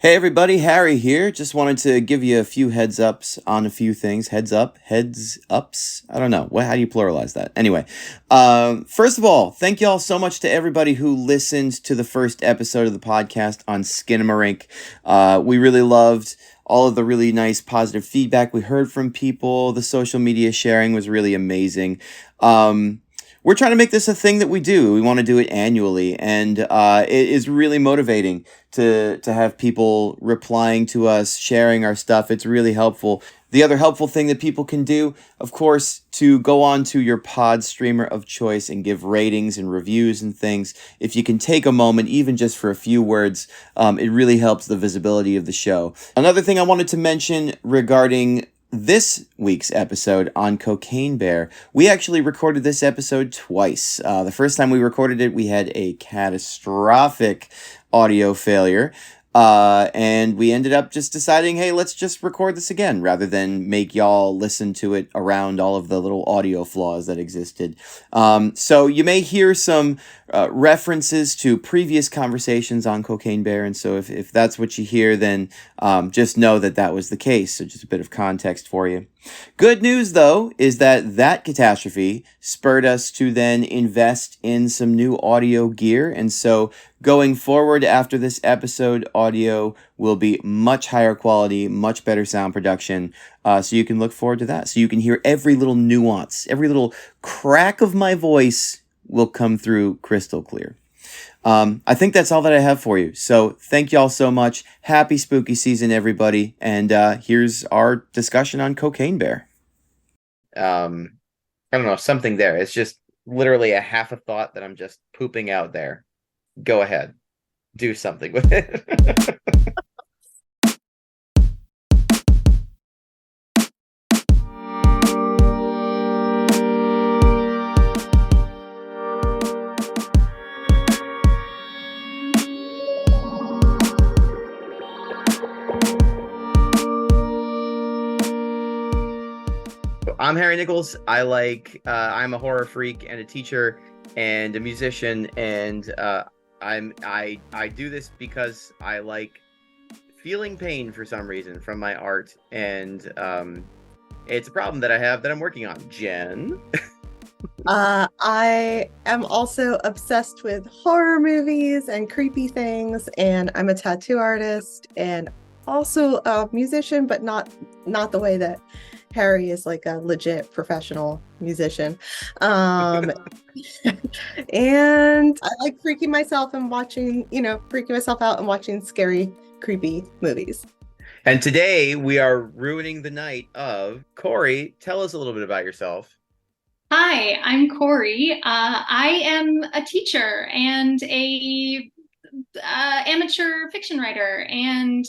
Hey everybody, Harry here. Just wanted to give you a few heads ups on a few things. Heads up, heads ups. I don't know. How do you pluralize that? Anyway, first of all, thank y'all so much to everybody who listened to the first episode of the podcast on Skinamarink. We really loved all of the really nice positive feedback we heard from people. The social media sharing was really amazing. We're trying to make this a thing that we do. We want to do it annually, and it is really motivating to have people replying to us, sharing our stuff. It's really helpful. The other helpful thing that people can do, of course, to go on to your pod streamer of choice and give ratings and reviews and things. If you can take a moment, even just for a few words, it really helps the visibility of the show. Another thing I wanted to mention regarding this week's episode on Cocaine Bear, we actually recorded this episode twice. The first time we recorded it, we had a catastrophic audio failure. And we ended up just deciding, hey, let's just record this again rather than make y'all listen to it around all of the little audio flaws that existed. So you may hear some references to previous conversations on Cocaine Bear. And so if that's what you hear, then just know that that was the case. So just a bit of context for you. Good news, though, is that catastrophe spurred us to then invest in some new audio gear. And so going forward after this episode, audio will be much higher quality, much better sound production. So you can look forward to that. So you can hear every little nuance, every little crack of my voice will come through crystal clear. I think that's all that I have for you. So thank y'all so much. Happy spooky season, everybody. And here's our discussion on Cocaine Bear. I don't know, something there. It's just literally a half a thought that I'm just pooping out there. Go ahead. Do something with it. I'm Harry Nichols. I'm a horror freak and a teacher and a musician, and I do this because I like feeling pain for some reason from my art, and it's a problem that I have that I'm working on. Jen? I am also obsessed with horror movies and creepy things, and I'm a tattoo artist and also a musician, but not the way that Harry is like a legit professional musician. And I like freaking myself out and watching scary, creepy movies. And today we are ruining the night of Cori. Tell us a little bit about yourself. Hi, I'm Cori. I am a teacher and a amateur fiction writer, and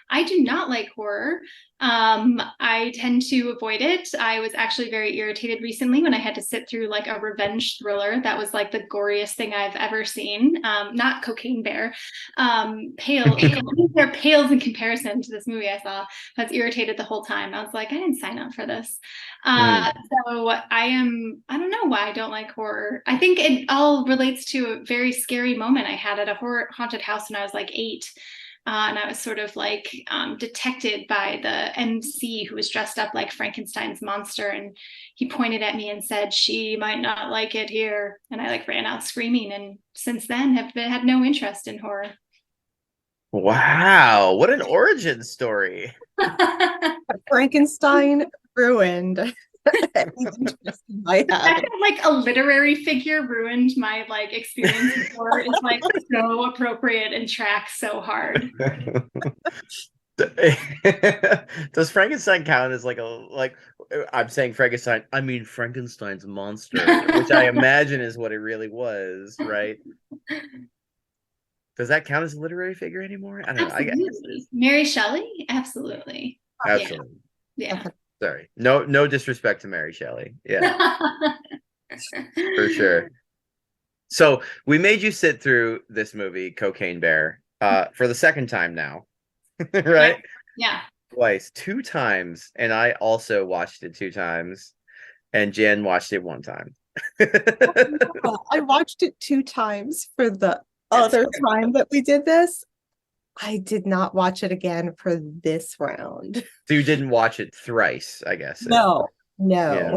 I do not like horror. I tend to avoid it. I was actually very irritated recently when I had to sit through like a revenge thriller that was like the goriest thing I've ever seen. Not Cocaine Bear. Cocaine Bear pales in comparison to this movie I saw. I was irritated the whole time. I was like, I didn't sign up for this. So I don't know why I don't like horror. I think it all relates to a very scary moment I had at a haunted house when I was like 8. And I was sort of like detected by the MC who was dressed up like Frankenstein's monster. And he pointed at me and said, "She might not like it here." And I like ran out screaming. And since then have had no interest in horror. Wow, what an origin story. Frankenstein ruined. Like a literary figure ruined my like experience with horror is like so appropriate and tracks so hard. Does Frankenstein count as I'm saying Frankenstein, I mean Frankenstein's monster, which I imagine is what it really was, right? Does that count as a literary figure anymore? I don't know. Mary Shelley? Absolutely. Absolutely. Yeah. Sorry. No disrespect to Mary Shelley. Yeah. For sure. So we made you sit through this movie, Cocaine Bear, for the second time now. Right? Yeah. Twice. 2 times. And I also watched it 2 times. And Jen watched it 1 time. I watched it 2 times for the other time that we did this. I did not watch it again for this round. So you didn't watch it thrice, I guess. No, Yeah.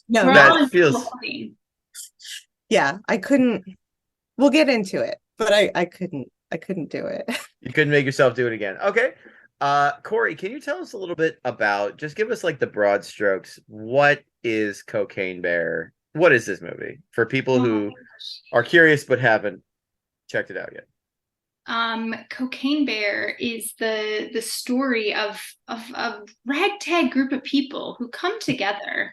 no, We're no. all That in feels. Yeah, I couldn't. We'll get into it, but I couldn't do it. You couldn't make yourself do it again. Okay. Cori, can you tell us a little bit about, just give us like the broad strokes. What is Cocaine Bear? What is this movie for people who are curious but haven't checked it out yet? Cocaine Bear is the story of a ragtag group of people who come together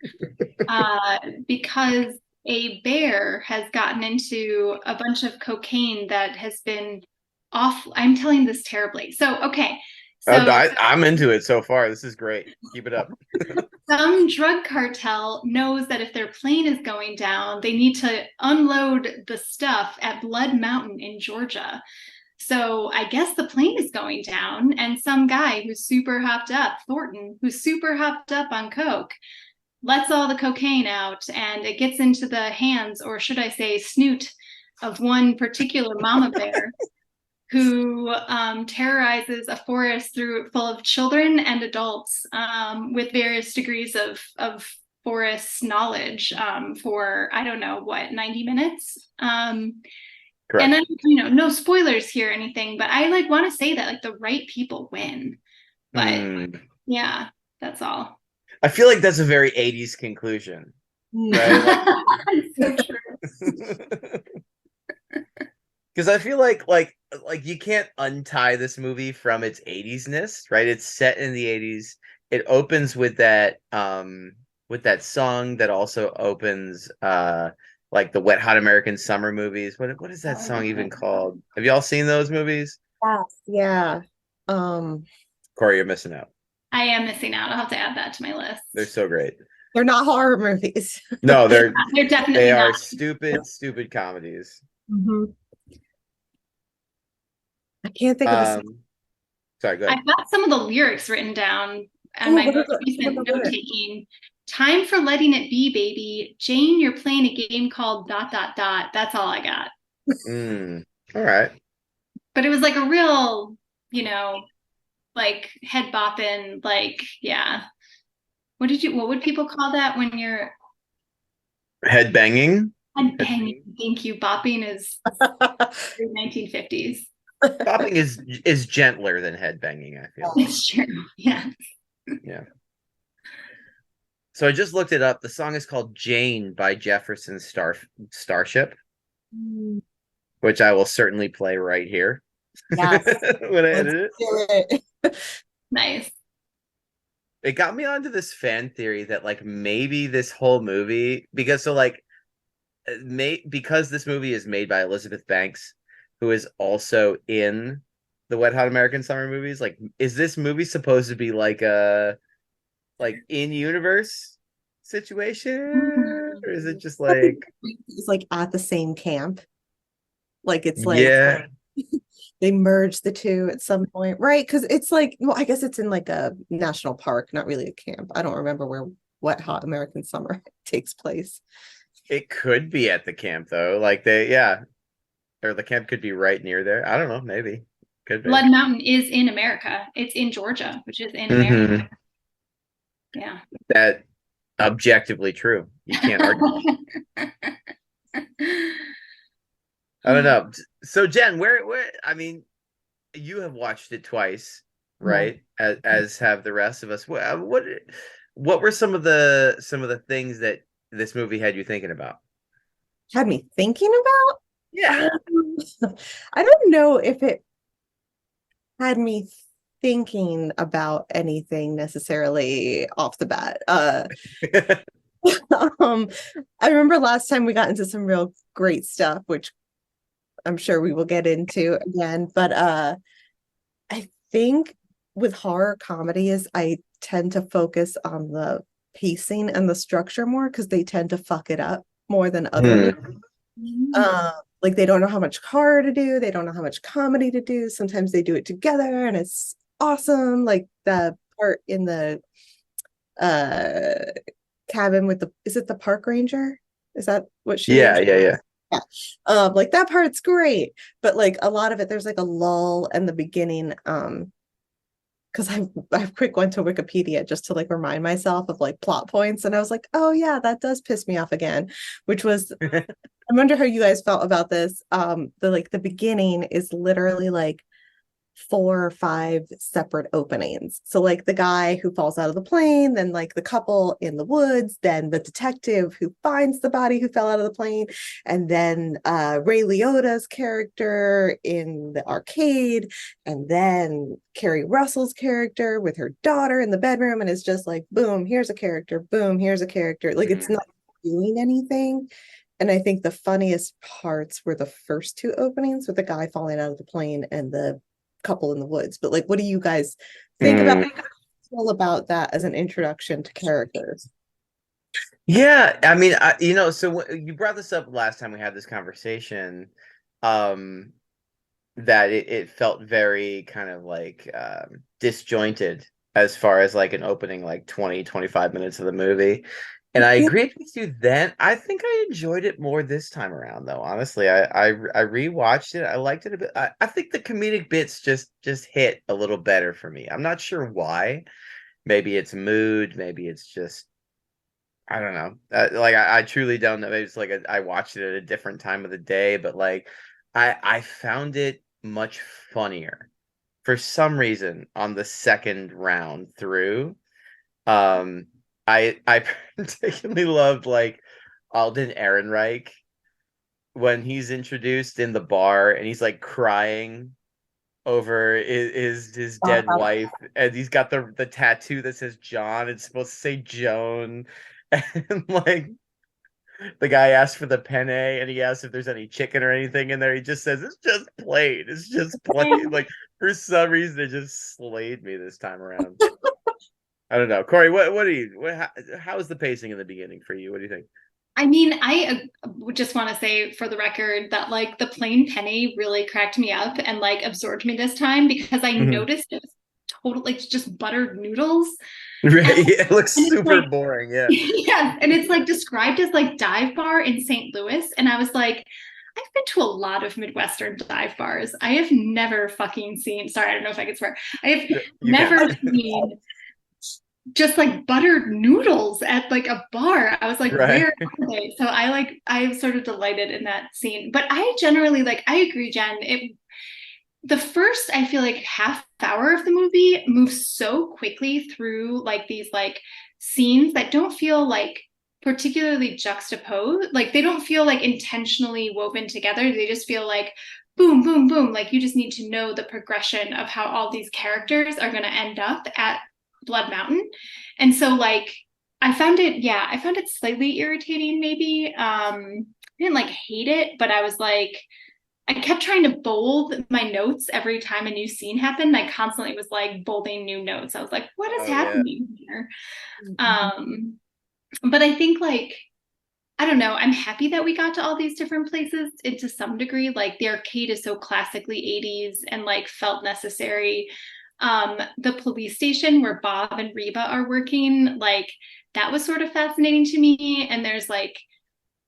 because a bear has gotten into a bunch of cocaine that has been off. I'm telling this terribly. So, okay. So I'm into it so far. This is great. Keep it up. some drug cartel knows that if their plane is going down, they need to unload the stuff at Blood Mountain in Georgia. So I guess the plane is going down, and some guy who's super hopped up, Thornton, who's super hopped up on coke, lets all the cocaine out, and it gets into the hands, or should I say snoot, of one particular mama bear who terrorizes a forest full of children and adults with various degrees of forest knowledge for, I don't know, 90 minutes? Correct. And then, no spoilers here or anything, but I want to say that the right people win. But yeah, that's all. I feel like that's a very 80s conclusion. Right? So true. Because I feel like you can't untie this movie from its 80s-ness, right? It's set in the 80s. It opens with that song that also opens like the Wet Hot American Summer movies. What is that song even called? Have y'all seen those movies? Yeah. Cori, you're missing out. I am missing out. I'll have to add that to my list. They're so great. They're not horror movies. No, they're definitely they not. are stupid comedies. Mm-hmm. I can't think of a Sorry, go ahead. I've got some of the lyrics written down on my most recent note taking. Time for letting it be, baby. Jane, you're playing a game called ... That's all I got. All right. But it was a real, head bopping, yeah. What would people call that when you're Head banging? Head banging. Thank you. Bopping is 1950s. Bopping is gentler than head banging, I feel. It's true. Yeah. Yeah. So I just looked it up. The song is called Jane by Jefferson Starship, which I will certainly play right here. Yes. When I edit it. Nice. It got me onto this fan theory that maybe this whole movie, because this movie is made by Elizabeth Banks, who is also in the Wet Hot American Summer movies. Is this movie supposed to be a in-universe situation, or is it just it's at the same camp? It's yeah, they merged the two at some point, right? Because it's well, I guess it's in a national park, not really a camp. I don't remember where Wet Hot American Summer takes place. it could be at the camp though. Or the camp could be right near there. I don't know, maybe. Could be. Blood Mountain is in America. It's in Georgia, which is in America. Yeah. That objectively true. You can't argue. I don't know. So Jen, where I mean, you have watched it twice, right? As have the rest of us. What were some of the things that this movie had you thinking about? Had me thinking about? Yeah. I don't know if it had me thinking about anything necessarily off the bat. I remember last time we got into some real great stuff, which I'm sure we will get into again. But I think with horror comedies, I tend to focus on the pacing and the structure more because they tend to fuck it up more than others. They don't know how much horror to do, they don't know how much comedy to do. Sometimes they do it together and it's awesome. The part in the cabin with is it the park ranger? Is that what she yeah. Like that part's great, but like a lot of it, there's like a lull in the beginning. Because I quick went to Wikipedia just to like remind myself of like plot points, and I was like, oh yeah, that does piss me off again, which was I wonder how you guys felt about this. The beginning is literally like 4 or 5 separate openings. So like the guy who falls out of the plane, then like the couple in the woods, then the detective who finds the body who fell out of the plane, and then Ray Liotta's character in the arcade, and then Carrie Russell's character with her daughter in the bedroom, and it's just like boom, here's a character, boom, here's a character. Like it's not doing anything. And I think the funniest parts were the first 2 openings with the guy falling out of the plane and the couple in the woods. But like, what do you guys think about that as an introduction to characters? Yeah, I mean, so you brought this up last time we had this conversation, um, that it felt very kind of like disjointed as far as like an opening like 20-25 minutes of the movie. And I agreed with you then. I think I enjoyed it more this time around, though. Honestly, I rewatched it. I liked it a bit. I think the comedic bits just hit a little better for me. I'm not sure why. Maybe it's mood. Maybe it's just I don't know. Like I truly don't know. Maybe it's like I watched it at a different time of the day, but like I found it much funnier for some reason on the second round through. I particularly loved like Alden Ehrenreich when he's introduced in the bar and he's like crying over his dead wife, and he's got the tattoo that says John. It's supposed to say Joan, and like the guy asks for the penne and he asks if there's any chicken or anything in there. He just says it's just plain. It's just plain. Like for some reason it just slayed me this time around. I don't know. Corey, what do you how is the pacing in the beginning for you? What do you think? I mean, I would just want to say for the record that like the plain penny really cracked me up and like absorbed me this time because I noticed it was total like just buttered noodles. Right. And, Yeah, it looks and it's super like, boring. Yeah. yeah, and it's like described as like dive bar in St. Louis. And I was like, I've been to a lot of Midwestern dive bars. I have never fucking seen, sorry, I don't know if I can swear. I have You never can. seen just like buttered noodles at like a bar. I was like, Right. where are they? So I sort of delighted in that scene. But I generally like I agree, Jen. The first I feel like half hour of the movie moves so quickly through like these like scenes that don't feel like particularly juxtaposed. Like they don't feel like intentionally woven together. They just feel like boom, boom, boom. Like you just need to know the progression of how all these characters are going to end up at Blood Mountain. And so like I found it slightly irritating maybe. I didn't like hate it, but I was like I kept trying to bold my notes every time a new scene happened. I constantly was like bolding new notes. I was like, what is Oh yeah. happening here? Um, but I think like I don't know. I'm happy that we got to all these different places and to some degree. Like the arcade is so classically 80s and like felt necessary. The police station where Bob and Reba are working, like that was sort of fascinating to me. And there's like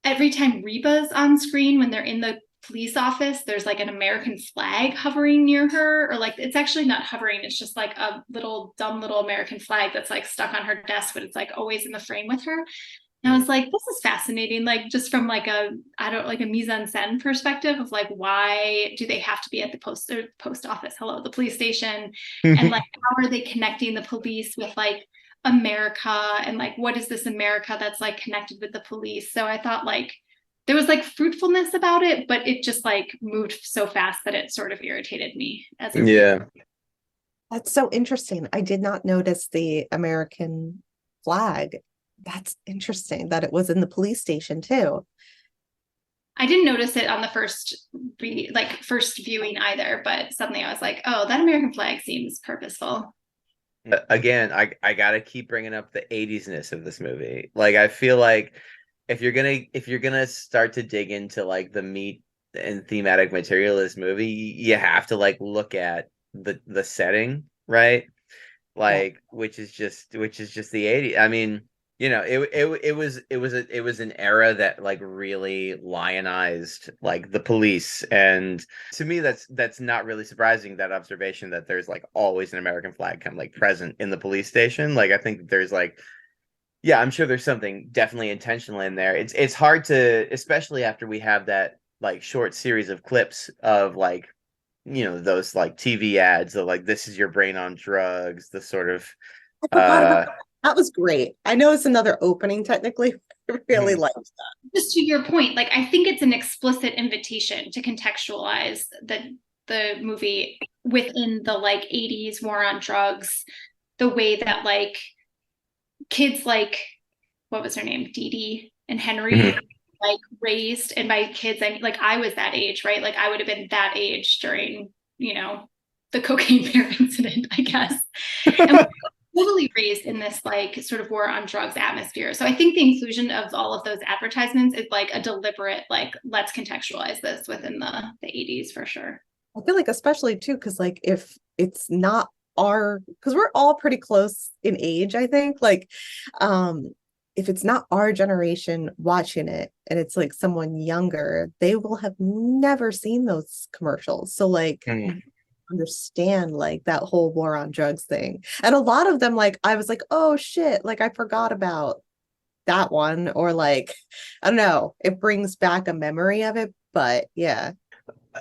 every time Reba's on screen when they're in the police office, there's like an American flag hovering near her, or like it's actually not hovering, it's just like a little dumb little American flag that's like stuck on her desk, but it's like always in the frame with her. And I was like, this is fascinating, like just from like a I don't like a mise-en-scène perspective of like why do they have to be at the post office, hello, the police station, and like how are they connecting the police with like America, and like what is this America that's like connected with the police. So I thought like there was like fruitfulness about it, but it just like moved so fast that it sort of irritated me as a Yeah. That's so interesting. I did not notice the American flag. That's interesting that it was in the police station too. I didn't notice it on the first viewing either, but suddenly I was like, oh, that American flag seems purposeful. Again, I gotta keep bringing up the 80s-ness of this movie. Like I feel like if you're gonna start to dig into like the meat and thematic material of this movie, you have to like look at the setting, right? Yeah. Like which is just the 80s. I mean, it was an era that like really lionized like the police, and to me that's not really surprising, that observation that there's like always an American flag kind of like present in the police station. Like I think that there's like, yeah, I'm sure there's something definitely intentional in there. It's hard to, especially after we have that like short series of clips of like, those like TV ads of like, this is your brain on drugs, the sort of I forgot about that. That was great. I know it's another opening technically. I really liked that. Just to your point, like I think it's an explicit invitation to contextualize the movie within the like 80s war on drugs, the way that like kids like, what was her name, Dee Dee and Henry, like raised, and by kids I mean like I was that age, right? Like I would have been that age during, the cocaine bear incident, I guess. And totally raised in this like sort of war on drugs atmosphere. So I think the inclusion of all of those advertisements is like a deliberate, like, let's contextualize this within the 80s for sure. I feel like especially too, because like if it's not because we're all pretty close in age, I think, like if it's not our generation watching it and it's like someone younger, they will have never seen those commercials. So like understand like that whole war on drugs thing. And a lot of them, like I was like, oh shit, like I forgot about that one, or like I don't know, it brings back a memory of it. But yeah,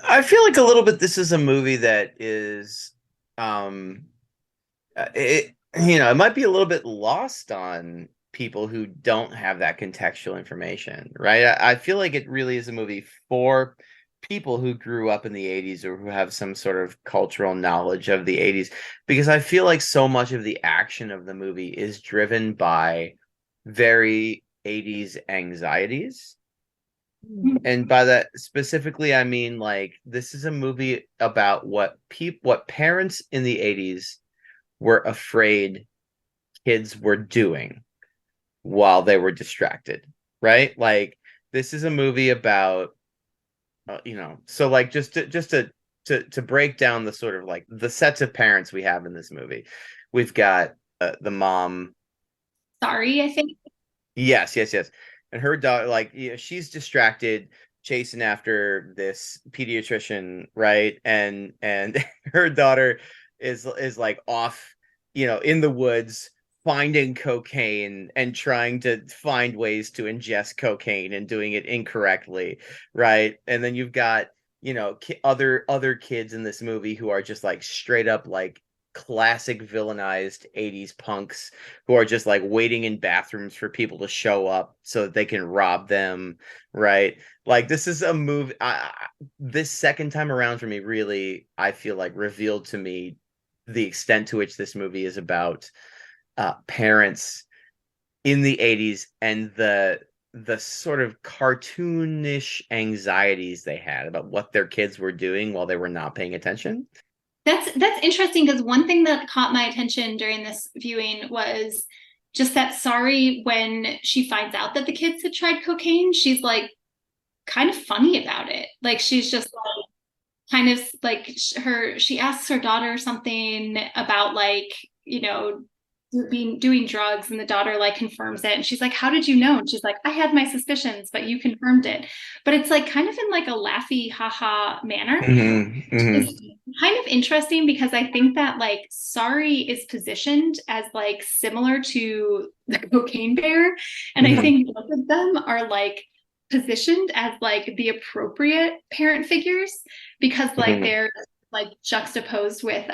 I feel like a little bit this is a movie that is it might be a little bit lost on people who don't have that contextual information, right? I feel like it really is a movie for people who grew up in the 80s or who have some sort of cultural knowledge of the 80s, because I feel like so much of the action of the movie is driven by very 80s anxieties. And by that specifically, I mean like this is a movie about what parents in the 80s were afraid kids were doing while they were distracted, right? Like this is a movie about so like just to break down the sort of like the sets of parents we have in this movie. We've got the mom, Sorry, I think. yes, and her daughter, like she's distracted chasing after this pediatrician, right? And her daughter is like off, in the woods finding cocaine and trying to find ways to ingest cocaine and doing it incorrectly, right? And then you've got, other kids in this movie who are just like straight up like classic villainized 80s punks who are just like waiting in bathrooms for people to show up so that they can rob them, right? Like this is a movie, this second time around for me really, I feel like revealed to me the extent to which this movie is about parents in the 80s and the sort of cartoonish anxieties they had about what their kids were doing while they were not paying attention. That's interesting, because one thing that caught my attention during this viewing was just that Sari, when she finds out that the kids had tried cocaine, she's like kind of funny about it. Like she's just like kind of like she asks her daughter something about like, doing drugs, and the daughter like confirms it, and she's like, how did you know? And she's like, I had my suspicions, but you confirmed it. But it's like kind of in like a laughy haha manner. It's kind of interesting because I think that like Sari is positioned as like similar to the cocaine bear, and I think both of them are like positioned as like the appropriate parent figures, because like they're like juxtaposed with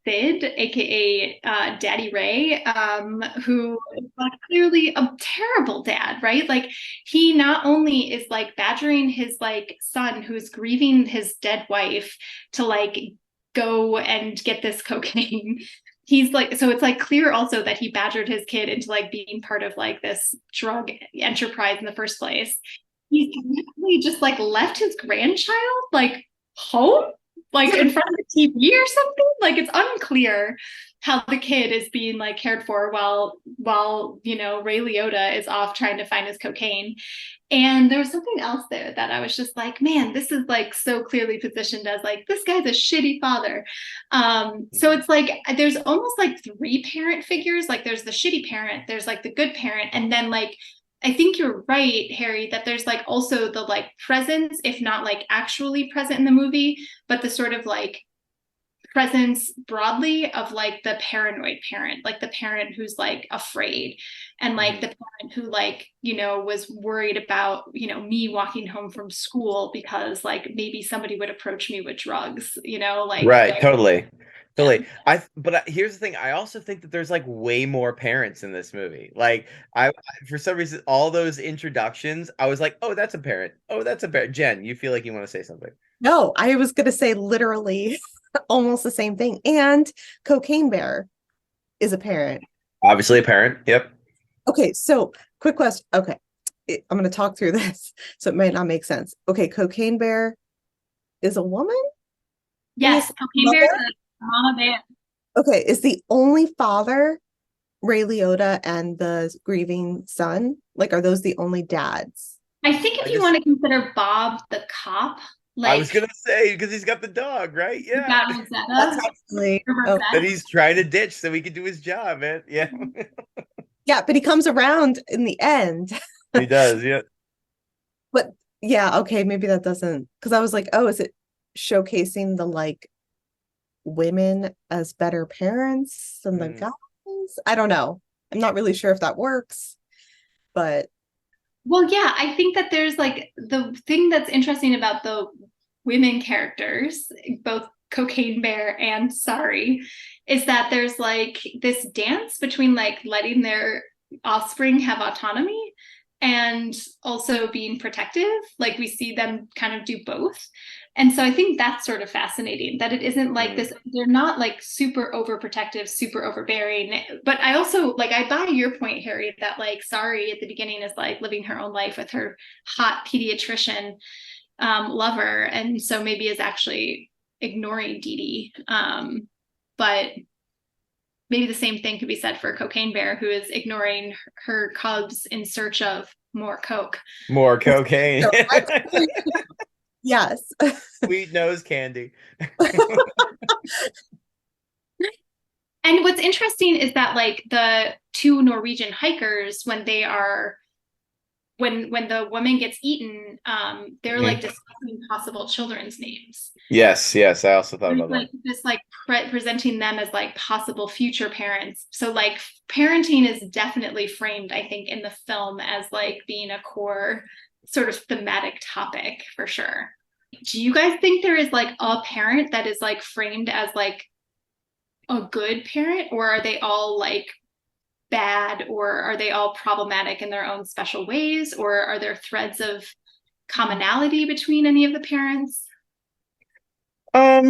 Sid, aka Daddy Ray, who is like clearly a terrible dad, right? Like he not only is like badgering his like son who's grieving his dead wife to like go and get this cocaine. He's like, so it's like clear also that he badgered his kid into like being part of like this drug enterprise in the first place. He's really just like left his grandchild like home like in front of the TV or something. Like it's unclear how the kid is being like cared for while Ray Liotta is off trying to find his cocaine. And there was something else there that I was just like, man, this is like so clearly positioned as like this guy's a shitty father. So it's like there's almost like three parent figures. Like there's the shitty parent, there's like the good parent, and then like I think you're right, Harry, that there's like also the like presence, if not like actually present in the movie, but the sort of like presence broadly of like the paranoid parent, like the parent who's like afraid, and like the parent who like was worried about me walking home from school because like maybe somebody would approach me with drugs, like Right, totally. yeah. Totally. Here's the thing. I also think that there's like way more parents in this movie. Like for some reason, all those introductions, I was like, oh, that's a parent. Oh, that's a parent. Jen, you feel like you want to say something? No, I was going to say literally almost the same thing. And Cocaine Bear is a parent. Obviously a parent. Yep. Okay, so quick question. Okay, I'm going to talk through this, so it might not make sense. Okay, Cocaine Bear is a woman? Yes, Cocaine Bear is a mama bear. Okay, is the only father Ray Liotta and the grieving son? Like, are those the only dads? I think if you want to consider Bob the cop, like I was gonna say because he's got the dog, right? Yeah. That's actually That he's trying to ditch so he can do his job, man. Yeah. Yeah, but he comes around in the end. He does, yeah. But yeah, okay, maybe that doesn't, because I was like, oh, is it showcasing the like women as better parents than the guys? I don't know. I'm not really sure if that works, but well, yeah, I think that there's like the thing that's interesting about the women characters, both Cocaine Bear and Sorry, is that there's like this dance between like letting their offspring have autonomy and also being protective. Like we see them kind of do both. And so I think that's sort of fascinating that it isn't like this, they're not like super overprotective, super overbearing. But I also like, I buy your point, Harry, that like Sorry at the beginning is like living her own life with her hot pediatrician lover. And so maybe is actually ignoring Dee Dee. But maybe the same thing could be said for Cocaine Bear, who is ignoring her cubs in search of more coke. More cocaine. Yes. Sweet nose candy. And what's interesting is that like the two Norwegian hikers, when the woman gets eaten, they're like discussing possible children's names. Yes, I also thought about like that. this like presenting them as like possible future parents. So like parenting is definitely framed, I think, in the film as like being a core sort of thematic topic for sure. Do you guys think there is like a parent that is like framed as like a good parent, or are they all like bad, or are they all problematic in their own special ways, or are there threads of commonality between any of the parents? I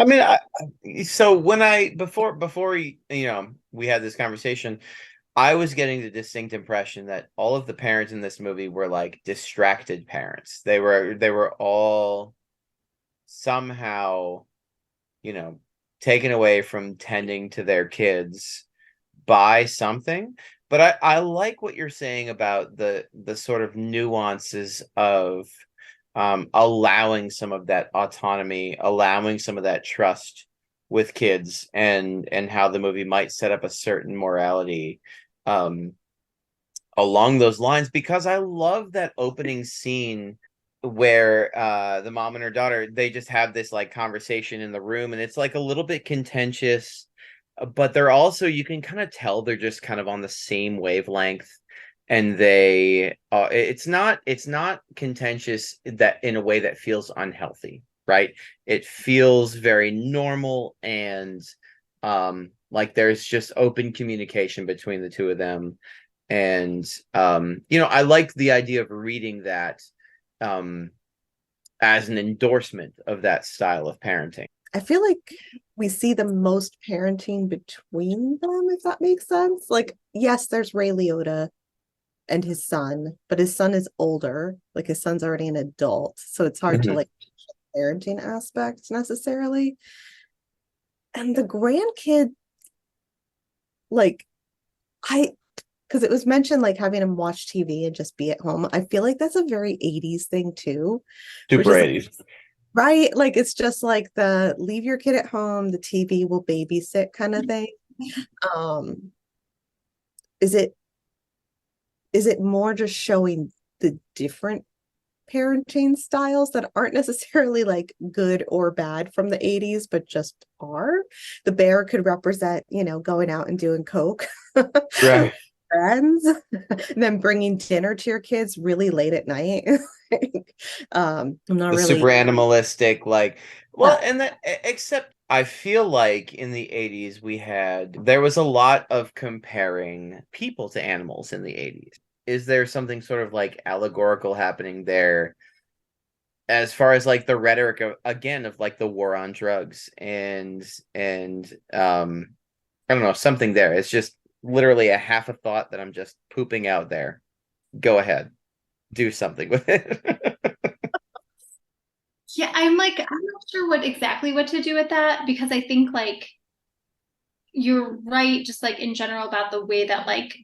mean, so when before we had this conversation, I was getting the distinct impression that all of the parents in this movie were like distracted parents. They were all somehow, taken away from tending to their kids by something. But I like what you're saying about the sort of nuances of allowing some of that autonomy, allowing some of that trust with kids, and how the movie might set up a certain morality along those lines, because I love that opening scene where the mom and her daughter, they just have this like conversation in the room, and it's like a little bit contentious, but they're also, you can kind of tell they're just kind of on the same wavelength, and it's not contentious that in a way that feels unhealthy, right? It feels very normal, and like there's just open communication between the two of them. And I like the idea of reading that as an endorsement of that style of parenting. I feel like we see the most parenting between them, if that makes sense. Like, yes, there's Ray Liotta and his son, but his son is older. Like his son's already an adult, so it's hard to like parenting aspect necessarily. And the grandkid, like, because it was mentioned like having him watch TV and just be at home. I feel like that's a very 80s thing too. Super Which is 80s. right. Like it's just like the leave your kid at home, the TV will babysit kind of thing. Um, is it more just showing the different parenting styles that aren't necessarily like good or bad from the 80s, but just are? The bear could represent, going out and doing coke. Right. Friends, and then bringing dinner to your kids really late at night. I'm not The really. super animalistic, like, well, Yeah. and that except I feel like in the 80s there was a lot of comparing people to animals in the 80s. Is there something sort of like allegorical happening there as far as like the rhetoric of, again, of like the war on drugs and I don't know, something there. It's just literally a half a thought that I'm just pooping out there. Go ahead. Do something with it. Yeah, I'm not sure what to do with that, because I think like you're right, just like in general about the way that like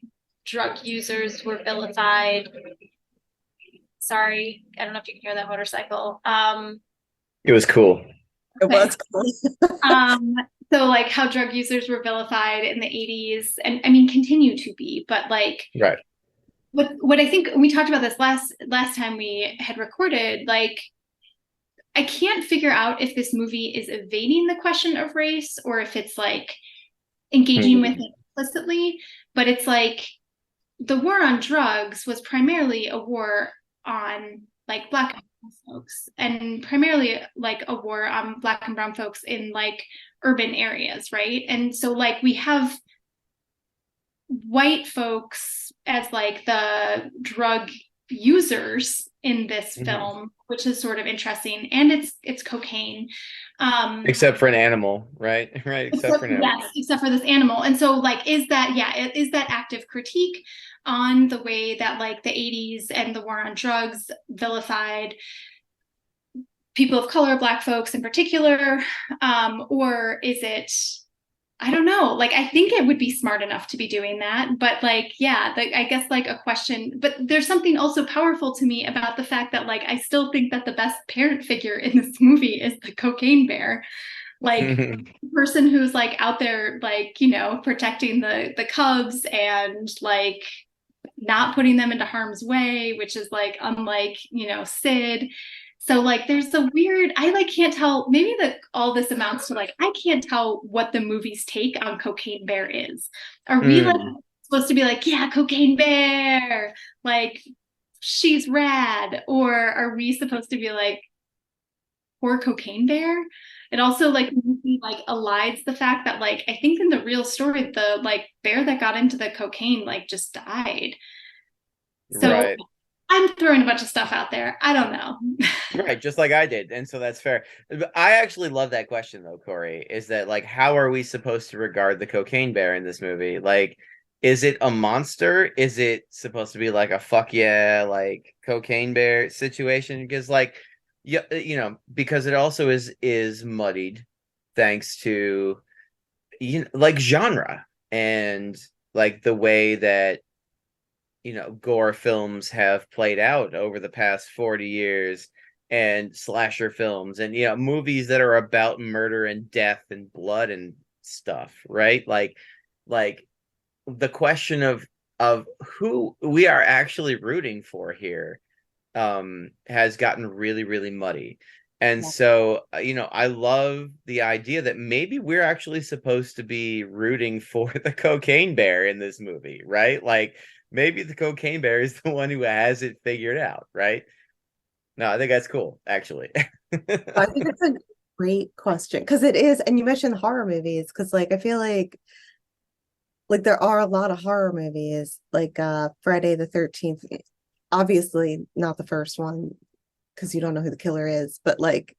drug users were vilified. Sorry, I don't know if you can hear that motorcycle. It was cool. It Okay. was cool. Um, so like how drug users were vilified in the 80s, and I mean continue to be, but like Right. what I think we talked about this last time we had recorded, like I can't figure out if this movie is evading the question of race or if it's like engaging with it implicitly, but it's like the war on drugs was primarily a war on like Black and brown folks, and primarily like a war on Black and brown folks in like urban areas, right? And so like we have white folks as like the drug users in this film, which is sort of interesting, and it's cocaine. Except for an animal, right? Right. Except for an animal. Yes, except for this animal. And so like is that active critique on the way that like the 80s and the war on drugs vilified people of color, Black folks in particular, or is it, I don't know. Like, I think it would be smart enough to be doing that. But like, yeah, I guess like a question, but there's something also powerful to me about the fact that like, I still think that the best parent figure in this movie is the cocaine bear. Like the person who's like out there, like, protecting the cubs and like not putting them into harm's way, which is like, unlike, Sid. So like there's a weird, I like can't tell, maybe that all this amounts to like I can't tell what the movie's take on Cocaine Bear is. Are we like supposed to be like, yeah, Cocaine Bear, like she's rad, or are we supposed to be like poor Cocaine Bear? It also like elides the fact that like I think in the real story the like bear that got into the cocaine like just died. So Right. I'm throwing a bunch of stuff out there. I don't know. Right, just like I did. And so that's fair. I actually love that question though, Corey, is that like how are we supposed to regard the cocaine bear in this movie? Like, is it a monster? Is it supposed to be like a fuck yeah, like cocaine bear situation? Because like because it also is muddied thanks to like genre and like the way that gore films have played out over the past 40 years and slasher films and movies that are about murder and death and blood and stuff, right? Like the question of who we are actually rooting for here has gotten really really muddy. And so I love the idea that maybe we're actually supposed to be rooting for the cocaine bear in this movie, right? Like maybe the cocaine bear is the one who has it figured out, right? No, I think that's cool, actually. I think it's a great question because it is, and you mentioned horror movies because like I feel like there are a lot of horror movies like Friday the 13th, obviously not the first one because you don't know who the killer is, but like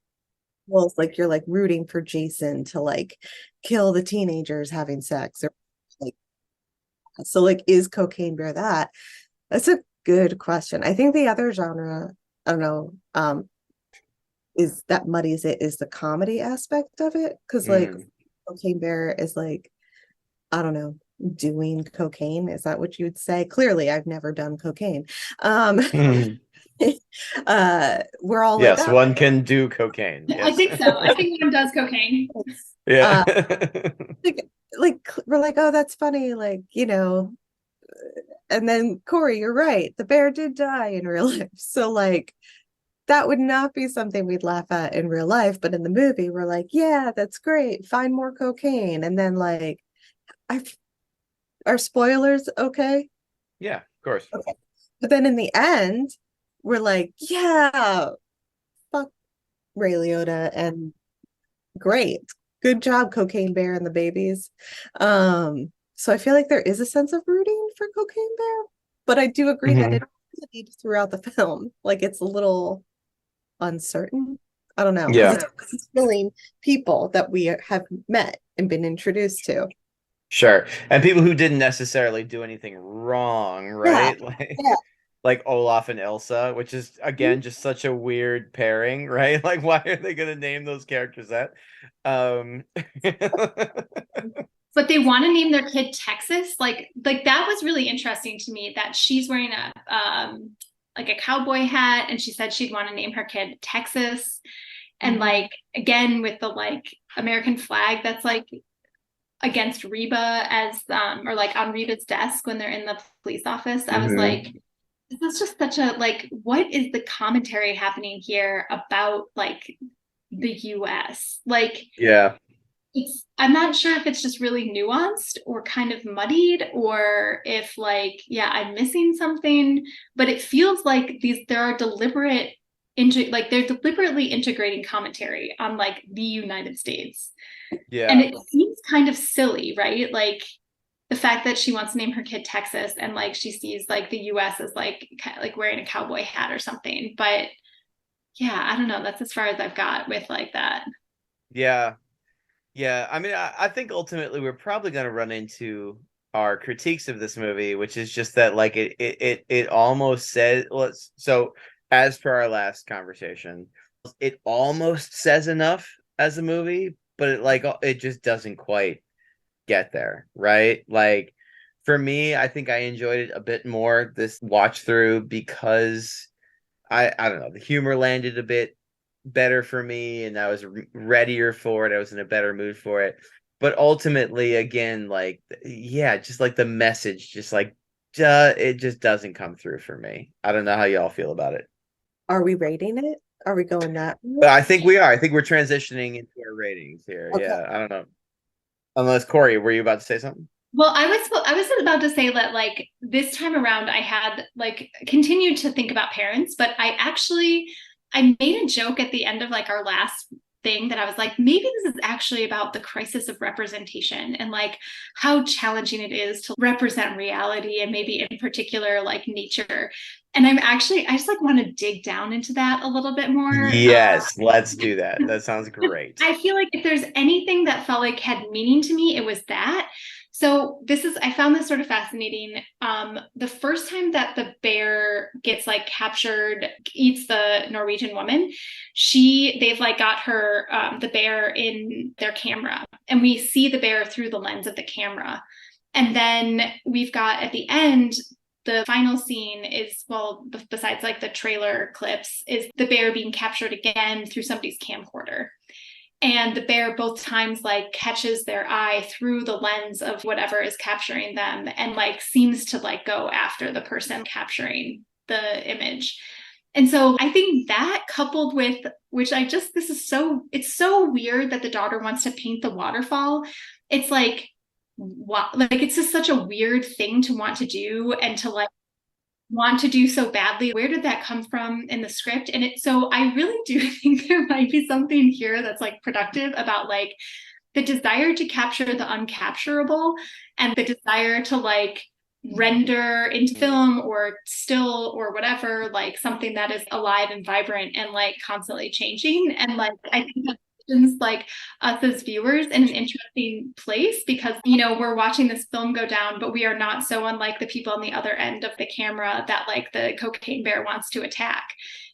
well it's like you're like rooting for Jason to like kill the teenagers having sex or like so like is Cocaine Bear that? That's a good question. I think the other genre, I don't know, is that muddies it is the comedy aspect of it. Because like Mm. Cocaine Bear is like, I don't know, doing cocaine. Is that what you would say? Clearly, I've never done cocaine. Um, Mm. we're all like, Yes, oh, one can do cocaine. I Yes. think so. I think one does cocaine. Yeah. like, we're like, oh, that's funny, like, and then Cori, you're right, the bear did die in real life. So like that would not be something we'd laugh at in real life, but in the movie we're like, yeah, that's great, find more cocaine. And then like I are spoilers okay? Yeah, of course. Okay. But then in the end, we're like, yeah, fuck Ray Liotta and great. Good job, Cocaine Bear and the babies. So I feel like there is a sense of rooting for Cocaine Bear, but I do agree that Mhm. it needs throughout the film. Like it's a little uncertain. I don't know, because Yeah, it's killing people that we have met and been introduced to. sure. And people who didn't necessarily do anything wrong, Yeah, right? yeah. Like Olaf and Elsa, which is again just such a weird pairing, right? Like why are they gonna name those characters that? Um But they want to name their kid Texas. Like that was really interesting to me that she's wearing a like a cowboy hat, and she said she'd want to name her kid Texas. And like again with the like American flag that's like against Reba as or like on Reba's desk when they're in the police office. I was Mhm. like, this is just such a like, what is the commentary happening here about like the US? Like Yeah. it's I'm not sure if it's just really nuanced or kind of muddied, or if like, yeah, I'm missing something, but it feels like there are deliberate like they're deliberately integrating commentary on like the United States. And Yeah. it seems kind of silly, right? Like the fact that she wants to name her kid Texas and like she sees like the US as like kind of like wearing a cowboy hat or something. But yeah, I don't know. That's as far as I've got with like that. Yeah. Yeah. I mean, I think ultimately we're probably gonna run into our critiques of this movie, which is just that like it almost says so as per our last conversation, it almost says enough as a movie, but it just doesn't quite get there, right? Like for me, I think I enjoyed it a bit more this watch through because I don't know, the humor landed a bit better for me and I was readier for it. I was in a better mood for it. But ultimately again like yeah, just like the message just like it just doesn't come through for me. I don't know how y'all feel about it. Are we rating it? Are we going that But route? I think we are. I think we're transitioning into our ratings here. Okay. Yeah, I don't know. Unless Corey, were you about to say something? Well, I was about to say that like this time around I had like continued to think about parents, but I made a joke at the end of like our last thing that I was like, maybe this is actually about the crisis of representation and like how challenging it is to represent reality and maybe in particular like nature. And I just like want to dig down into that a little bit more. Yes, let's do that. That sounds great. I feel like if there's anything that felt like had meaning to me, it was that. So I found this sort of fascinating. The first time that the bear gets like captured, eats the Norwegian woman, they've like got her, the bear in their camera, and we see the bear through the lens of the camera. And then we've got at the end, the final scene is, well, besides like the trailer clips, is the bear being captured again through somebody's camcorder. And the bear both times like catches their eye through the lens of whatever is capturing them and like seems to like go after the person capturing the image. And so I think that coupled with, which it's so weird that the daughter wants to paint the waterfall. It's like, wow, like it's just such a weird thing to want to do and to like want to do so badly. Where did that come from in the script? So I really do think there might be something here that's like productive about like the desire to capture the uncapturable and the desire to like render into film or still or whatever like something that is alive and vibrant and like constantly changing. And like I think that positions like us as viewers in an interesting place because we're watching this film go down, but we are not so unlike the people on the other end of the camera that like the cocaine bear wants to attack.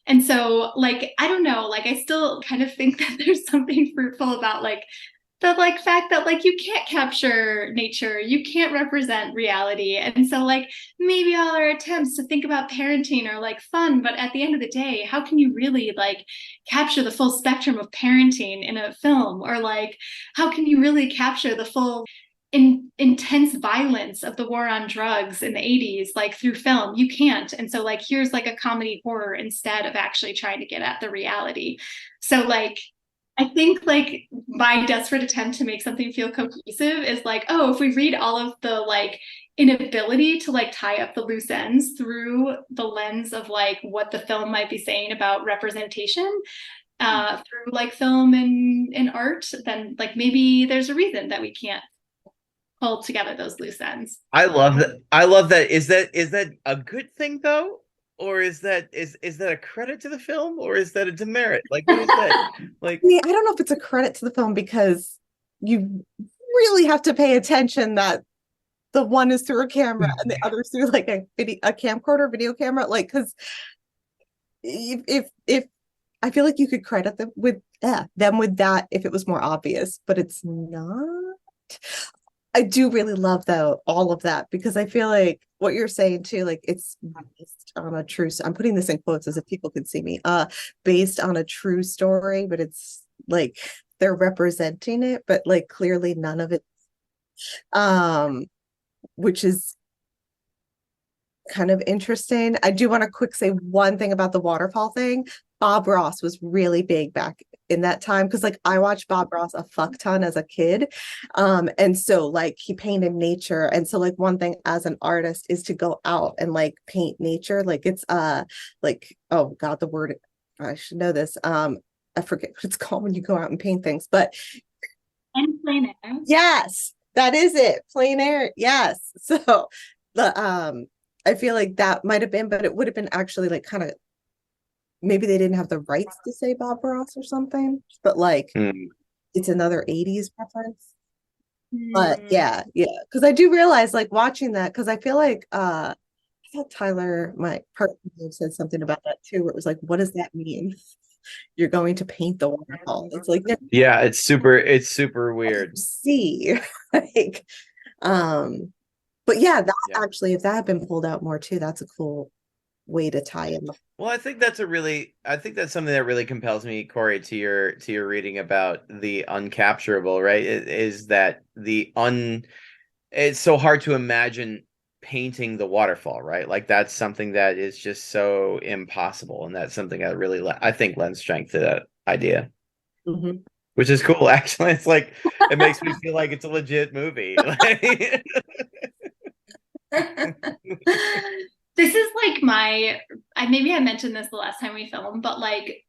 And so like, I don't know, like I still kind of think that there's something fruitful about like the like fact that like you can't capture nature, you can't represent reality. And so like maybe all our attempts to think about parenting are like fun, but at the end of the day, how can you really like capture the full spectrum of parenting in a film? Or like how can you really capture the full intense violence of the war on drugs in the 80s like through film? You can't. And so like here's like a comedy horror instead of actually trying to get at the reality. So like I think like my desperate attempt to make something feel cohesive is like, oh, if we read all of the like inability to like tie up the loose ends through the lens of like what the film might be saying about representation through like film and art, then like maybe there's a reason that we can't pull together those loose ends. I love that. I love that. Is that a good thing though? Or is that a credit to the film, or is that a demerit? Like, what is that? Like, Yeah, I don't know if it's a credit to the film because you really have to pay attention that the one is through a camera and the other's through like a camcorder, video camera. Like, because if I feel like you could credit them with that if it was more obvious, but it's not. I do really love though all of that because I feel like what you're saying too, like it's based on a true. I'm putting this in quotes as if people could see me. Based on a true story, but it's like they're representing it, but like clearly none of it. Which is kind of interesting. I do want to quick say one thing about the waterfall thing. Bob Ross was really big back in that time because like I watched Bob Ross a fuck ton as a kid. And so like he painted nature. And so like one thing as an artist is to go out and like paint nature. Like it's like, oh God, the word, I should know this. I forget what it's called when you go out and paint things, but And plein air. yes, that is it. Plein air. Yes. So the I feel like that might have been, but it would have been actually like kind of maybe they didn't have the rights to say Bob Ross or something, but like it's another 80s reference. But yeah, because I do realize like watching that because I feel like I thought Tyler, my partner, said something about that too, where it was like, what does that mean? You're going to paint the waterfall. It's like yeah, it's super weird. See, like, but yeah, that actually, if that had been pulled out more too, that's a cool way to tie in. Well, I think that's something that really compels me, Cori, to your reading about the uncapturable, right? Is that it's so hard to imagine painting the waterfall, right? Like that's something that is just so impossible, and that's something that really I think lends strength to that idea. Mm-hmm. Which is cool, actually. It's like it makes me feel like it's a legit movie. This is like maybe I mentioned this the last time we filmed, but like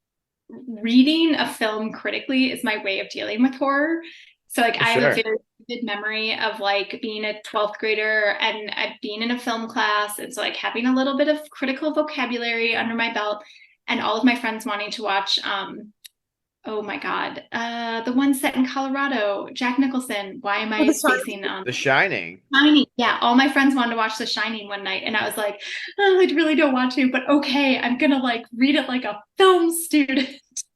reading a film critically is my way of dealing with horror. So like I have a very vivid memory of like being a 12th grader and being in a film class. And so like having a little bit of critical vocabulary under my belt and all of my friends wanting to watch oh my God. The one set in Colorado, Jack Nicholson. Why am I spacing on The Shining? Shining. Yeah, all my friends wanted to watch The Shining one night, and I was like, oh, I really don't want to, but okay, I'm gonna like read it like a film student.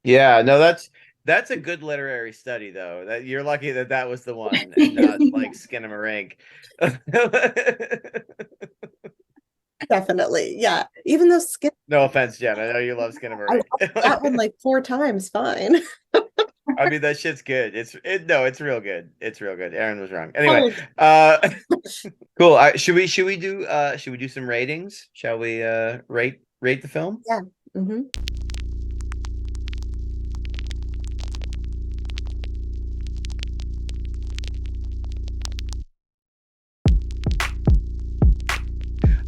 Yeah, no, that's a good literary study, though. That you're lucky that was the one, and not like Skinamarink. Definitely, yeah. Even though no offense, Jen. I know you love Skinamarink. That one like 4 times, fine. I mean, that shit's good. It's real good. It's real good. Aaron was wrong. Anyway, cool. Should we do some ratings? Shall we rate the film? Yeah. Mm-hmm.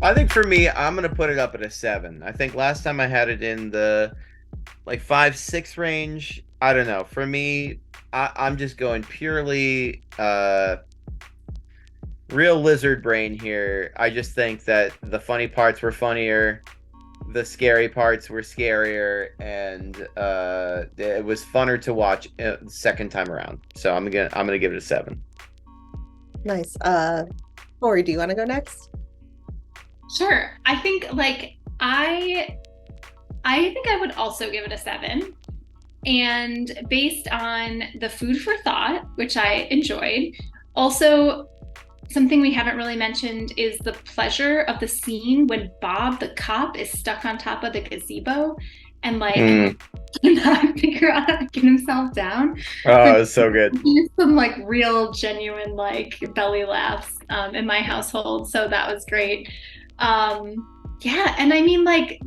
I think for me, I'm gonna put it up at a 7. I think last time I had it in the like 5-6 range. I don't know. For me, I'm just going purely real lizard brain here. I just think that the funny parts were funnier, the scary parts were scarier, and it was funner to watch the second time around. So I'm gonna give it a 7. Nice. Cori, do you want to go next? Sure. I think like I I think I would also give it a 7. And based on the food for thought, which I enjoyed, also something we haven't really mentioned is the pleasure of the scene when Bob the cop is stuck on top of the gazebo and like cannot figure out how to get himself down. Oh, it's so good. There's some like real genuine like belly laughs in my household, so that was great. Yeah, and I mean like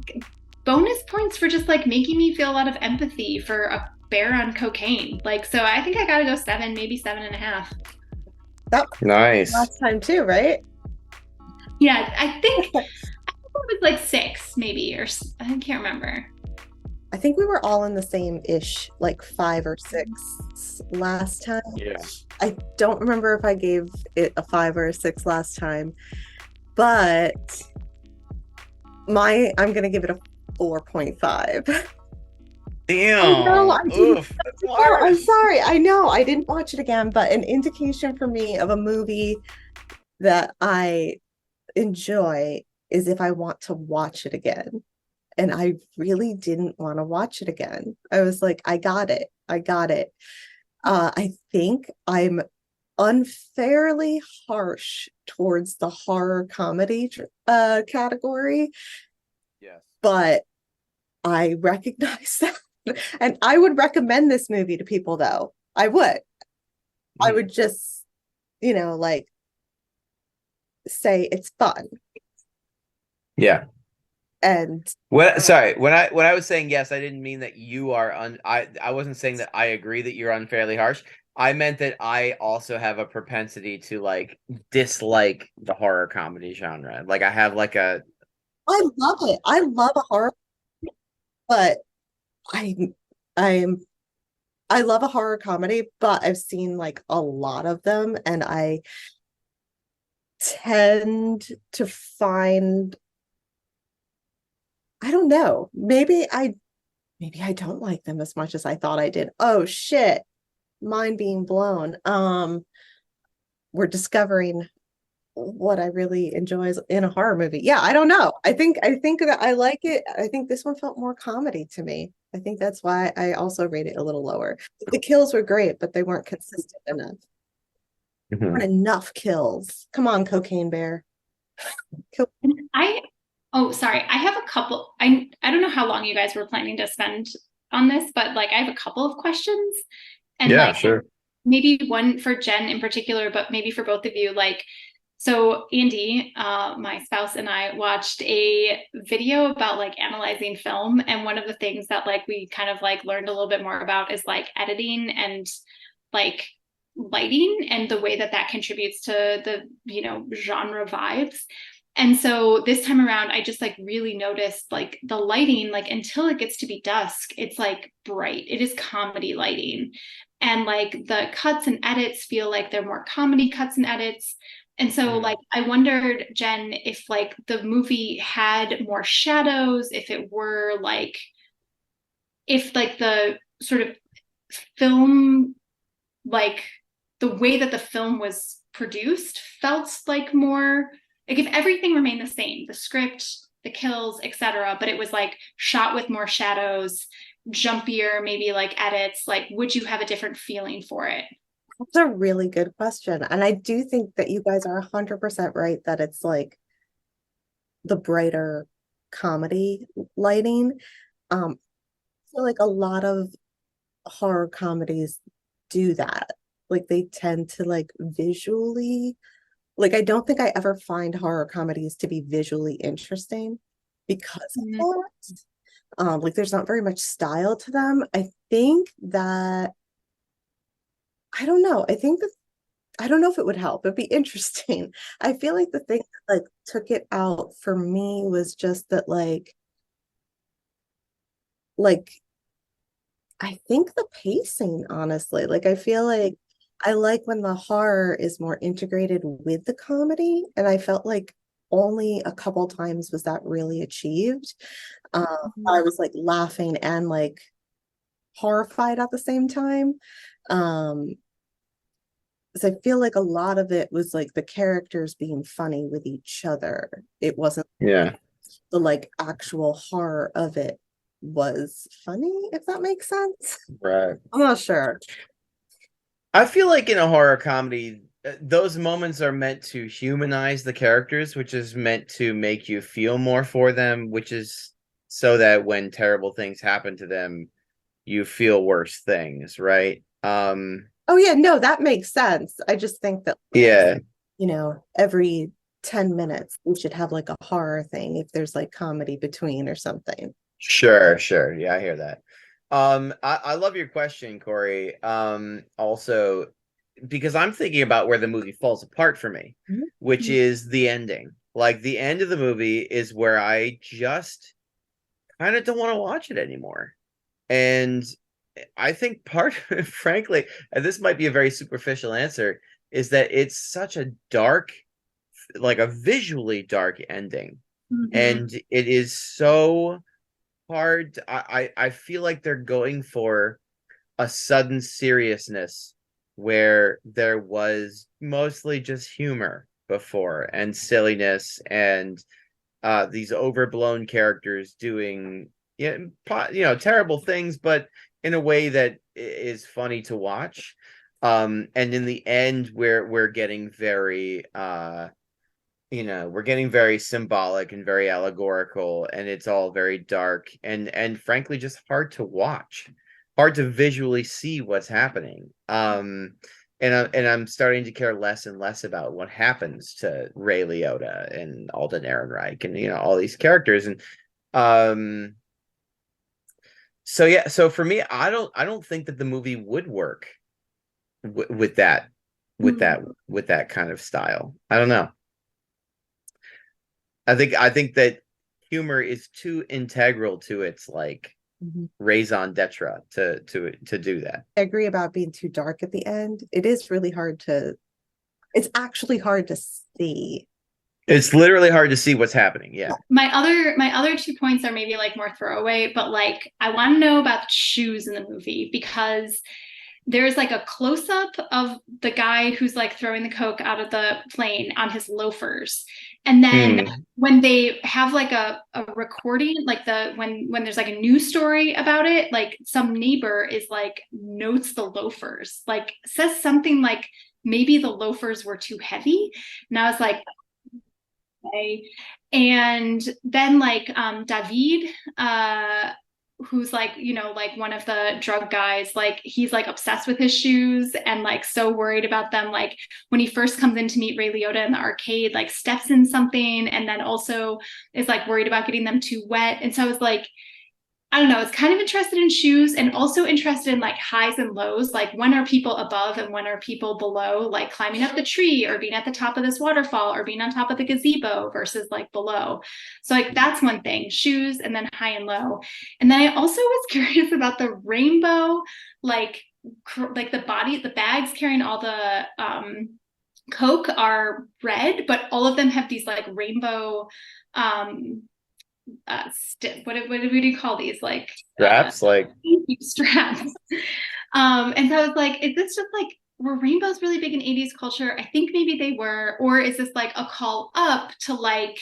bonus points for just like making me feel a lot of empathy for a bear on cocaine. Like, so I think I gotta go 7, maybe 7.5. That Nice. last time too, right? Yeah, I think it was like 6, maybe, or I can't remember. I think we were all in the same ish, like 5 or 6 last time. Yeah. I don't remember if I gave it a 5 or a 6 last time, but I'm gonna give it a 4.5. Damn. know, Oof. That's Oh, I'm harsh. sorry. I know I didn't watch it again, but an indication for me of a movie that I enjoy is if I want to watch it again. And I really didn't want to watch it again. I was like, I got it. I got it. I think I'm unfairly harsh towards the horror comedy category, Yes. but I recognize that. And I would recommend this movie to people, though. I would. I would just, like say it's fun. Yeah. And Sorry, when I was saying yes, I didn't mean that you are I wasn't saying that I agree that you're unfairly harsh. I meant that I also have a propensity to like dislike the horror comedy genre. Like I have like a I love it. I love a horror, but I I'm I love a horror comedy, but I've seen like a lot of them, and I tend to find, I don't know, maybe I don't like them as much as I thought I did. Oh shit, mind being blown. We're discovering what I really enjoy in a horror movie. Yeah, I don't know. I think that I like it. I think this one felt more comedy to me. I think that's why I also rate it a little lower. The kills were great, but they weren't consistent enough. There weren't enough kills. Come on, Cocaine Bear. Kill. Oh, sorry. I have a couple. I don't know how long you guys were planning to spend on this, but like I have a couple of questions, and Yeah, like sure. maybe one for Jen in particular, but maybe for both of you. Like, so Andy, my spouse, and I watched a video about like analyzing film, and one of the things that like we kind of like learned a little bit more about is like editing and like lighting and the way that that contributes to the genre vibes. And so this time around, I just like really noticed like the lighting, like until it gets to be dusk, it's like bright. It is comedy lighting. And like the cuts and edits feel like they're more comedy cuts and edits. And so like I wondered, Jen, if like the movie had more shadows, if like the sort of film, like the way that the film was produced felt like more like if everything remained the same, the script, the kills, etc., but it was like shot with more shadows, jumpier, maybe like edits, like would you have a different feeling for it? That's a really good question. And I do think that you guys are 100% right that it's like the brighter comedy lighting. I feel like a lot of horror comedies do that. Like they tend to like visually, like I don't think I ever find horror comedies to be visually interesting because of that. Like there's not very much style to them. I think that I don't know. I don't know if it would help. It'd be interesting. I feel like the thing that like took it out for me was just that like I think the pacing, honestly. Like I feel like I like when the horror is more integrated with the comedy, and I felt like only a couple times was that really achieved. I was like laughing and like horrified at the same time. Um, so I feel like a lot of it was like the characters being funny with each other. It wasn't Yeah. the like actual horror of it was funny, if that makes sense. Right. I'm not sure. I feel like in a horror comedy, those moments are meant to humanize the characters, which is meant to make you feel more for them, which is so that when terrible things happen to them, you feel worse things, right? Oh yeah, no, that makes sense. I just think that, Yeah. you know, every 10 minutes we should have like a horror thing if there's like comedy between or something. Sure, sure. Yeah, I hear that. I love your question, Corey. Also, because I'm thinking about where the movie falls apart for me, which is the ending. Like the end of the movie is where I just kind of don't want to watch it anymore. And I think part, frankly, and this might be a very superficial answer, is that it's such a dark, like a visually dark ending. And it is so hard. I feel like they're going for a sudden seriousness where there was mostly just humor before and silliness and these overblown characters doing terrible things, but in a way that is funny to watch. And in the end, we're getting very we're getting very symbolic and very allegorical, and it's all very dark and frankly just hard to watch, hard to visually see what's happening. And I'm starting to care less and less about what happens to Ray Liotta and Alden Ehrenreich and all these characters. And so yeah, so for me, I don't think that the movie would work with that kind of style. I don't know. I think that humor is too integral to its like raison d'etre to do that. I agree about being too dark at the end. It is really hard to, it's actually hard to see. It's literally hard to see what's happening. Yeah. My other 2 points are maybe like more throwaway, but like I want to know about shoes in the movie, because there's like a close-up of the guy who's like throwing the coke out of the plane on his loafers. And then when they have like a recording, like when there's like a news story about it, like some neighbor is like notes the loafers, like says something like maybe the loafers were too heavy. And I was like, okay. And then like David, who's like, like one of the drug guys, like he's like obsessed with his shoes and like so worried about them. Like when he first comes in to meet Ray Liotta in the arcade, like steps in something and then also is like worried about getting them too wet. And so I was like, I don't know, it's kind of interested in shoes and also interested in like highs and lows. Like when are people above and when are people below, like climbing up the tree or being at the top of this waterfall or being on top of the gazebo versus like below. So like that's one thing, shoes and then high and low. And then I also was curious about the rainbow, like the bags carrying all the Coke are red, but all of them have these like rainbow what do you call these, like Straps, like straps. And so I was like, is this just like, were rainbows really big in 80s culture? I think maybe they were. Or is this like a call up to like,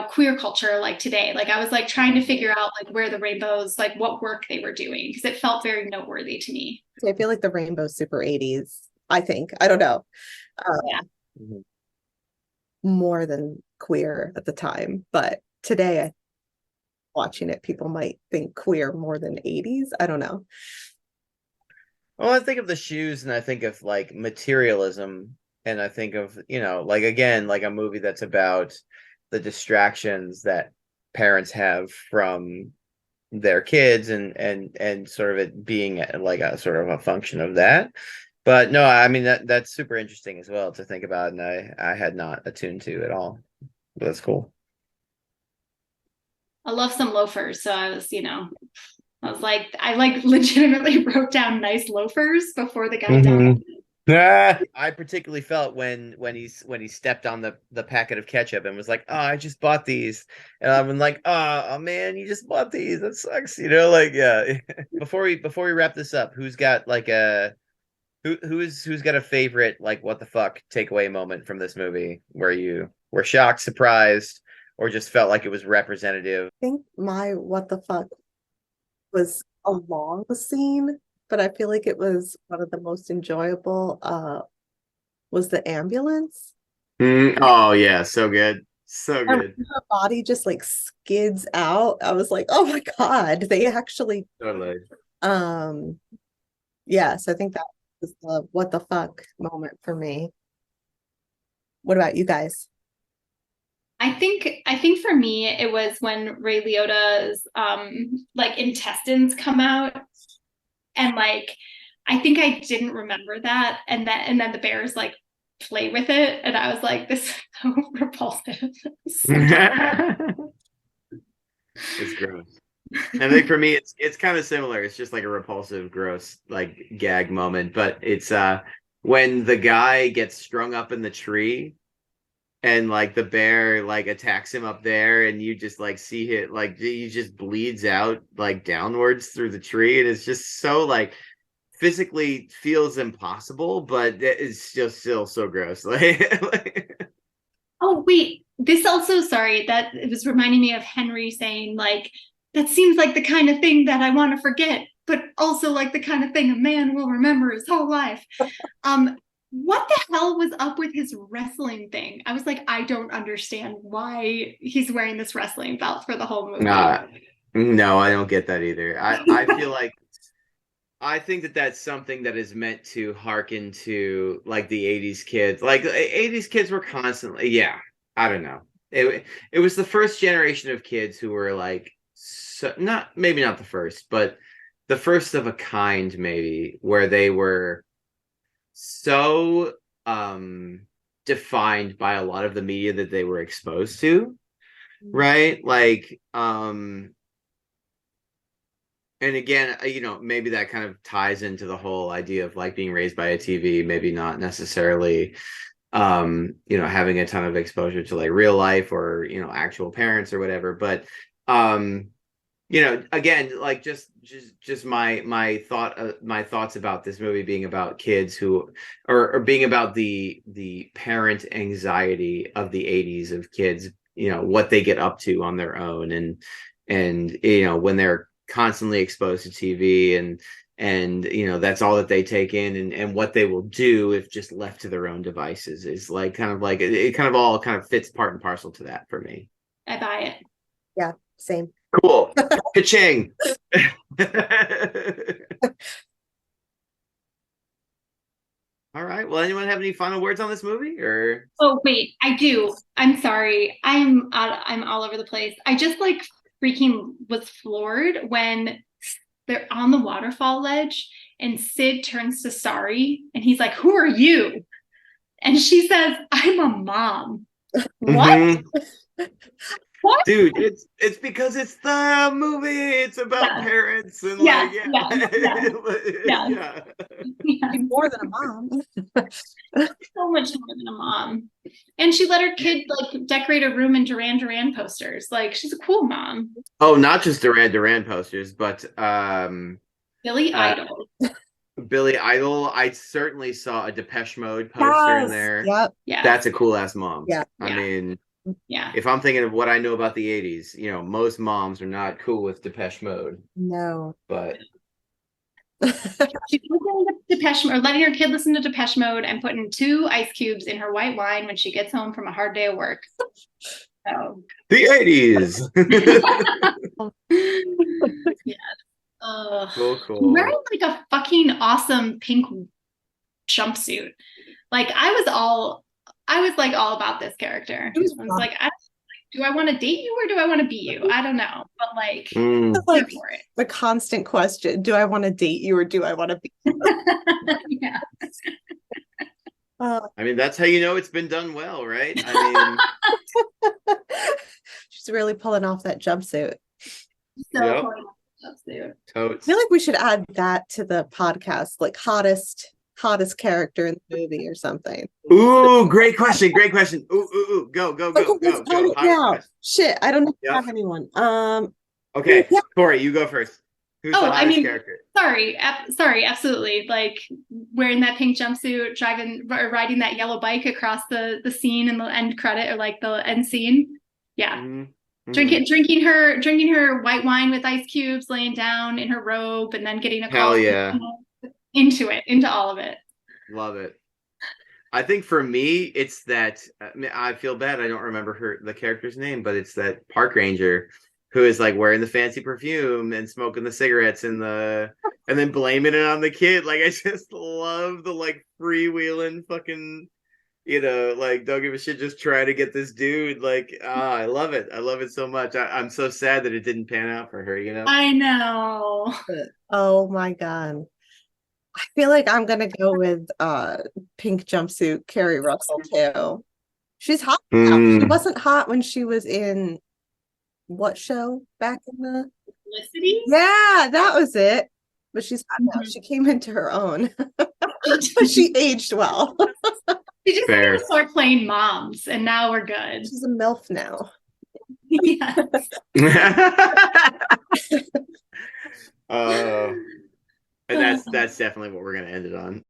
queer culture like today? Like I was like trying to figure out like where the rainbows, like what work they were doing, because it felt very noteworthy to me. I feel like the rainbow's super 80s, I think. I don't know. Yeah. More than queer at the time, but today watching it, people might think queer more than 80s. I don't know. Well, I think of the shoes and I think of like materialism, and I think of, like again, like a movie that's about the distractions that parents have from their kids and sort of it being like a sort of a function of that. But no, I mean that's super interesting as well to think about, and I had not attuned to at all. But that's cool. I love some loafers, so I was like, I like legitimately wrote down nice loafers before the guy died. I particularly felt when he stepped on the packet of ketchup and was like, "Oh, I just bought these," and I'm like, "Oh man, you just bought these. That sucks." Like, yeah. Before we wrap this up, who's got like who's got a favorite like what the fuck takeaway moment from this movie where you were shocked, surprised, or just felt like it was representative? I think my what the fuck was a long scene, but I feel like it was one of the most enjoyable was the ambulance. Oh yeah, so good. So And good. her body just like skids out. I was like, oh my God, they actually Totally. yeah, so I think that was the what the fuck moment for me. What about you guys? I think for me it was when Ray Liotta's like intestines come out, and like I think I didn't remember that, and then the bears like play with it, and I was like, this is so repulsive. It's gross. And I think for me it's kind of similar. It's just like a repulsive, gross, like gag moment. But it's when the guy gets strung up in the tree and like the bear like attacks him up there, and you just like see it, like he just bleeds out like downwards through the tree, and it's just so like physically feels impossible, but it's just still so gross. Like Oh wait, this also, sorry, that it was reminding me of Henry saying like, that seems like the kind of thing that I want to forget, but also like the kind of thing a man will remember his whole life. What the hell was up with his wrestling thing? I was like, I don't understand why he's wearing this wrestling belt for the whole movie. No, I don't get that either. I feel like I think that that's something that is meant to hearken to like the 80s kids. Like 80s kids were constantly, yeah, I don't know. It was the first generation of kids who were like so, not maybe not the first, but the first of a kind maybe, where they were so defined by a lot of the media that they were exposed to, right? Like and again, maybe that kind of ties into the whole idea of like being raised by a TV, maybe not necessarily having a ton of exposure to like real life or actual parents or whatever. But again, like just my thoughts about this movie being about kids who or being about the parent anxiety of the 80s of kids, what they get up to on their own, and when they're constantly exposed to TV, and that's all that they take in, and what they will do if just left to their own devices is like kind of like it kind of all kind of fits part and parcel to that for me. I buy it. Yeah, same. Cool. Ka-ching. All right. Well, anyone have any final words on this movie? Or Oh wait, I do. I'm sorry. I'm all over the place. I just like freaking was floored when they're on the waterfall ledge and Sid turns to Sari and he's like, "Who are you?" And she says, "I'm a mom." What? Mm-hmm. What? Dude, it's because it's the movie. It's about parents and yeah. More than a mom. So much more than a mom. And she let her kid like decorate a room in Duran Duran posters. Like, she's a cool mom. Oh, not just Duran Duran posters, but Billy Idol. Billy Idol. I certainly saw a Depeche Mode poster in there. Yep. Yeah. That's a cool ass mom. Yeah. I mean, yeah. If I'm thinking of what I know about the 80s, most moms are not cool with Depeche Mode. No. But she's listening to Depeche Mode, or letting her kid listen to Depeche Mode and putting 2 ice cubes in her white wine when she gets home from a hard day of work. So the 80s. yeah. Cool. Wearing like a fucking awesome pink jumpsuit. Like I was like all about this character. I was like, do I want to date you or do I want to be you? I don't know, but like for it. The constant question: do I want to date you or do I want to be you? Yeah. I mean, that's how you know it's been done well, right? I mean, she's really pulling off that jumpsuit. So I feel like we should add that to the podcast, like hottest character in the movie or something. Ooh, great question. Ooh, go. Now, shit, I don't have anyone. Okay, yeah. Cori, you go first. Who's the hottest character? Sorry, absolutely. Like wearing that pink jumpsuit, riding that yellow bike across the scene in the end credit or like the end scene. Yeah. Mm-hmm. Drinking her white wine with ice cubes, laying down in her robe, and then getting a call. Hell yeah. Into all of it. Love it. I think for me, it's that I feel bad. I don't remember the character's name, but it's that park ranger who is like wearing the fancy perfume and smoking the cigarettes and then blaming it on the kid. Like I just love the like freewheeling fucking, like don't give a shit, just try to get this dude. Like, I love it. I love it so much. I'm so sad that it didn't pan out for her. I know. Oh my God. I feel like I'm gonna go with pink jumpsuit Carrie Russell too. She's hot now. She wasn't hot when she was in what show back in the Felicity? Yeah, that was it. But she's hot now. She came into her own. She aged well. She just had Fair. to start playing moms, and now we're good. She's a MILF now. And that's definitely what we're gonna end it on.